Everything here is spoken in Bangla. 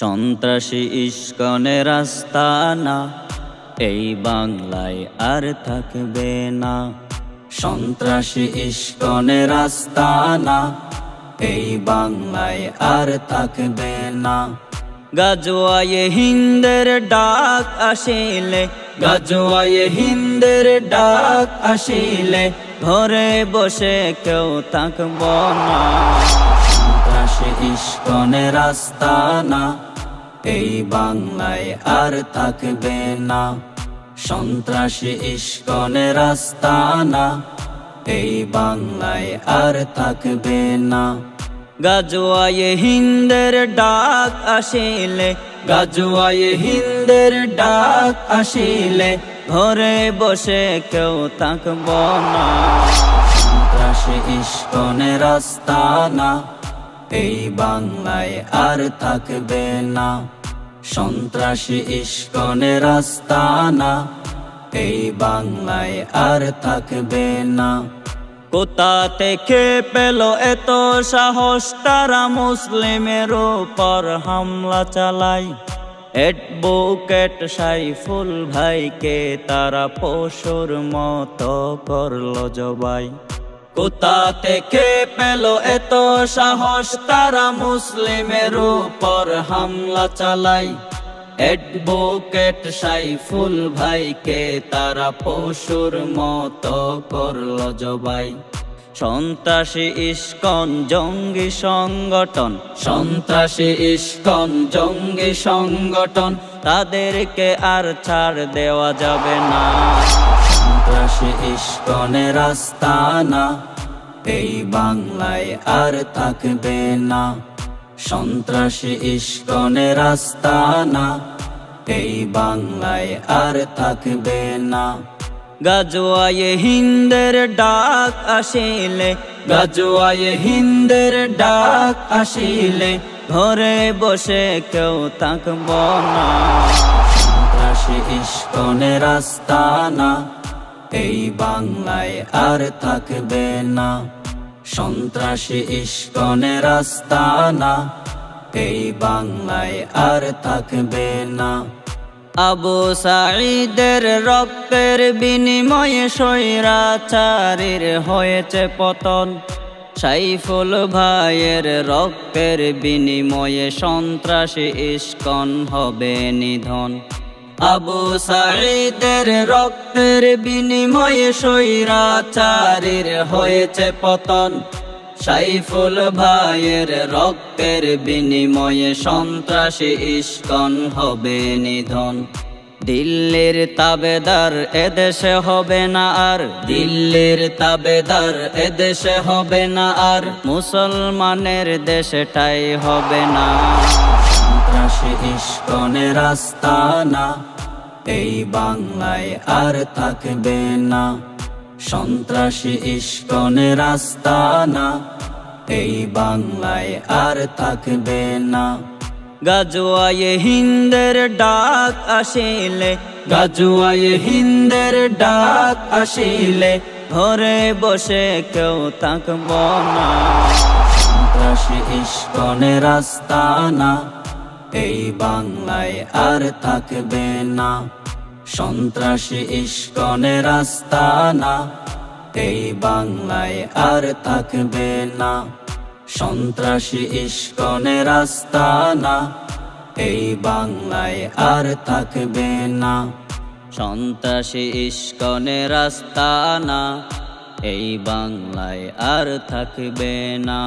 সন্ত্রাসী ইস্কনের আস্তানা এই বাংলায় আর থাকবে না। সন্ত্রাসী ইস্কনের আস্তানা এই বাংলায় আর থাকবে না। গাজওয়ায়ে হিন্দের ডাক আসিলে, গাজওয়ায়ে হিন্দের ডাক আসিলে ঘরে বসে কেউ থাকব না। সন্ত্রাসী ইস্কনের আস্তানা এই বাংলায় আর থাকবে না। সন্ত্রাসী ইস্কনের আস্তানা এই বাংলায় আর থাকবে না। গাজওয়ায়ে হিন্দের ডাক আসিলে, গাজওয়ায়ে হিন্দের ডাক আসিলে ঘরে বসে কেউ থাকব না। সন্ত্রাসী ইস্কনের আস্তানা এই বাংলায় আর থাকবে না। সন্ত্রাসী ইস্কনের আস্তানা এই বাংলায় আর থাকবে না। কোথা থেকে পেল এত সাহস তারা মুসলিমের উপর হামলা চালায়? অ্যাডভোকেট সাইফুল ভাইকে তারা পশুর মতো করলো জবাই। কোথা থেকে পেল এত সাহস তারা মুসলিমের উপর হামলা চালায়? অ্যাডভোকেট সাইফুল ভাইকে তারা পশুর মতো করলো জবাই। সন্ত্রাসী ইস্কন জঙ্গি সংগঠন, সন্ত্রাসী ইস্কন জঙ্গি সংগঠন তাদেরকে আর ছাড় দেওয়া যাবে না। সন্ত্রাসী ইস্কনের আস্তানা এই বাংলায় আর থাকবে না। সন্ত্রাসী ইস্কনের আস্তানা এই বাংলায় আর থাকবে না। গাজওয়ায়ে হিন্দের ডাক আসিলে, গাজওয়ায়ে হিন্দের ডাক আসিলে ঘরে বসে কেউ থাকব না। সন্ত্রাসী ইস্কনের আস্তানা এই বাংলায় আর থাকবে না। সন্ত্রাসী ইস্কনের আস্তানা এই বাংলায় আর থাকবে না। আবু সাঈদের রক্তের বিনিময়ে স্বৈরাচারীর হয়েছে পতন। সাইফুল ভাইয়ের রক্তের বিনিময়ে সন্ত্রাসী ইস্কন হবে নিধন। আবু সাঈদের রক্তের বিনিময়ে স্বৈরাচারীর হয়েছে পতন। সাইফুল ভাইয়ের রক্তের বিনিময়ে সন্ত্রাসী ইস্কন হবে নিধন। দিল্লির তাবেদার এদেশে হবে না আর, দিল্লির তাবেদার এদেশে হবে না আর, মুসলমানের দেশটাই হবে না। সন্ত্রাসী ইস্কনের আস্তানা এই বাংলায় আর থাকবে না। সন্ত্রাসী ইস্কনের আস্তানা এই বাংলায় আর থাকবে না। গাজওয়ায়ে হিন্দের ডাক আসিলে, গাজওয়ায়ে হিন্দের ডাক আসিলে ঘরে বসে কেউ থাকব না। সন্ত্রাসী ইস্কনের আস্তানা এই বাংলায় আর থাকবে না। সন্ত্রাসী ইস্কনের আস্তানা এই বাংলায় আর থাকবে না। সন্ত্রাসী ইস্কনের আস্তানা এই বাংলায় আর থাকবে না। সন্ত্রাসী ইস্কনের আস্তানা এই বাংলায় আর থাকবে না।